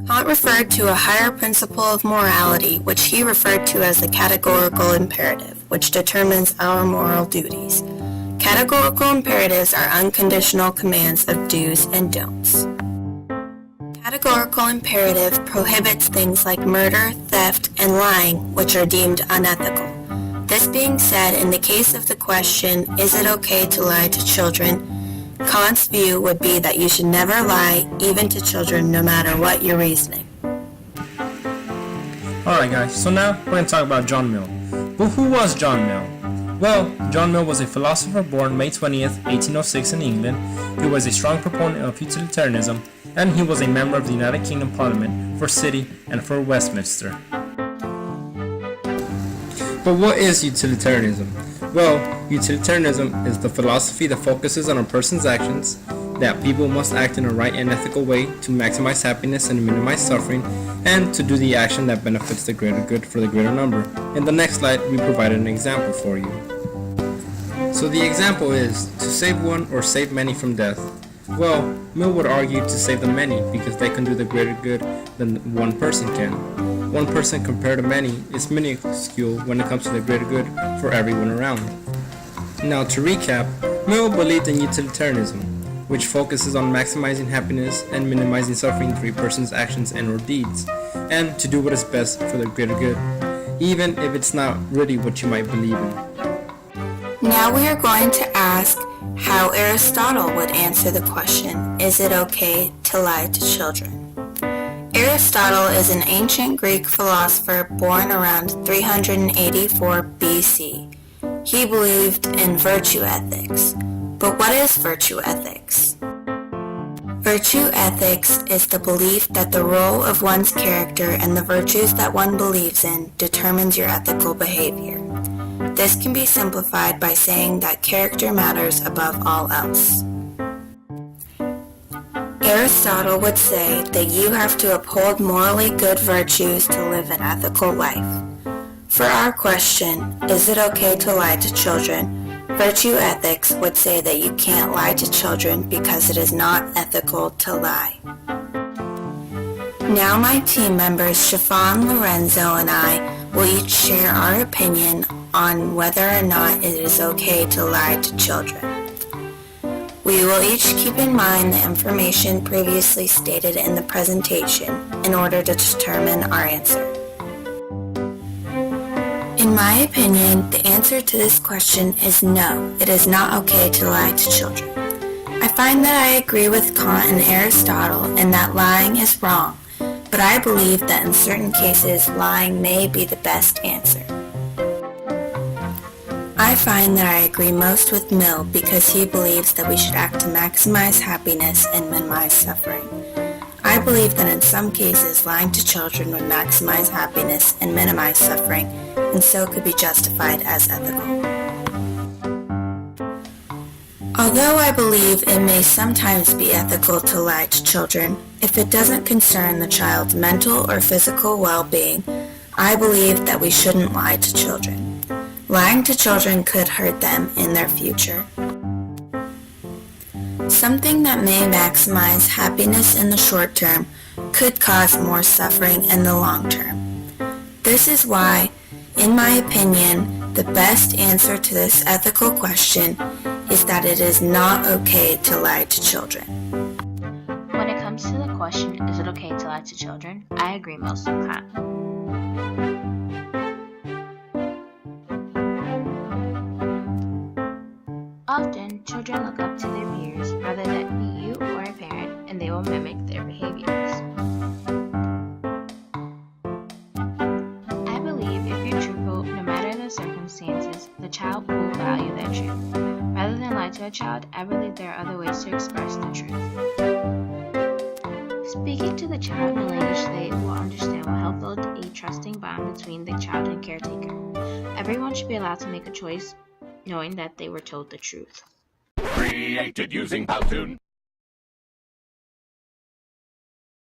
Kant referred to a higher principle of morality, which he referred to as the categorical imperative, which determines our moral duties. Categorical imperatives are unconditional commands of do's and don'ts. Categorical imperative prohibits things like murder, theft, and lying, which are deemed unethical. This being said, in the case of the question, is it okay to lie to children? Kant's view would be that you should never lie, even to children, no matter what your reasoning. Alright guys, so now we're going to talk about John Mill. But who was John Mill? Well, John Mill was a philosopher born May 20th, 1806 in England. He was a strong proponent of utilitarianism, and he was a member of the United Kingdom Parliament for City and for Westminster. But what is utilitarianism? Well, utilitarianism is the philosophy that focuses on a person's actions, that people must act in a right and ethical way to maximize happiness and minimize suffering, and to do the action that benefits the greater good for the greater number. In the next slide, we provided an example for you. So the example is, to save one or save many from death. Well, Mill would argue to save the many because they can do the greater good than one person can. One person compared to many is minuscule when it comes to the greater good for everyone around. Now to recap, Mill believed in utilitarianism, which focuses on maximizing happiness and minimizing suffering through a person's actions and or deeds, and to do what is best for the greater good, even if it's not really what you might believe in. Now we are going to ask how Aristotle would answer the question, is it okay to lie to children? Aristotle is an ancient Greek philosopher born around 384 BC. He believed in virtue ethics. But what is virtue ethics? Virtue ethics is the belief that the role of one's character and the virtues that one believes in determines your ethical behavior. This can be simplified by saying that character matters above all else. Aristotle would say that you have to uphold morally good virtues to live an ethical life. For our question, is it okay to lie to children? Virtue ethics would say that you can't lie to children because it is not ethical to lie. Now my team members, Chiffon, Lorenzo, and I will each share our opinion on whether or not it is okay to lie to children. We will each keep in mind the information previously stated in the presentation in order to determine our answer. In my opinion, the answer to this question is no, it is not okay to lie to children. I find that I agree with Kant and Aristotle in that lying is wrong, but I believe that in certain cases lying may be the best answer. I find that I agree most with Mill because he believes that we should act to maximize happiness and minimize suffering. I believe that in some cases lying to children would maximize happiness and minimize suffering, and so could be justified as ethical. Although I believe it may sometimes be ethical to lie to children, if it doesn't concern the child's mental or physical well-being, I believe that we shouldn't lie to children. Lying to children could hurt them in their future. Something that may maximize happiness in the short term could cause more suffering in the long term. This is why, in my opinion, the best answer to this ethical question is that it is not okay to lie to children. When it comes to the question, is it okay to lie to children? I agree most with that. Often, children look up to their peers, whether that be you or a parent, and they will mimic their behaviors. I believe if you're truthful, no matter the circumstances, the child will value that truth. Rather than lie to a child, I believe there are other ways to express the truth. Speaking to the child in a language they will understand will help build a trusting bond between the child and caretaker. Everyone should be allowed to make a choice knowing that they were told the truth. Created using Powtoon.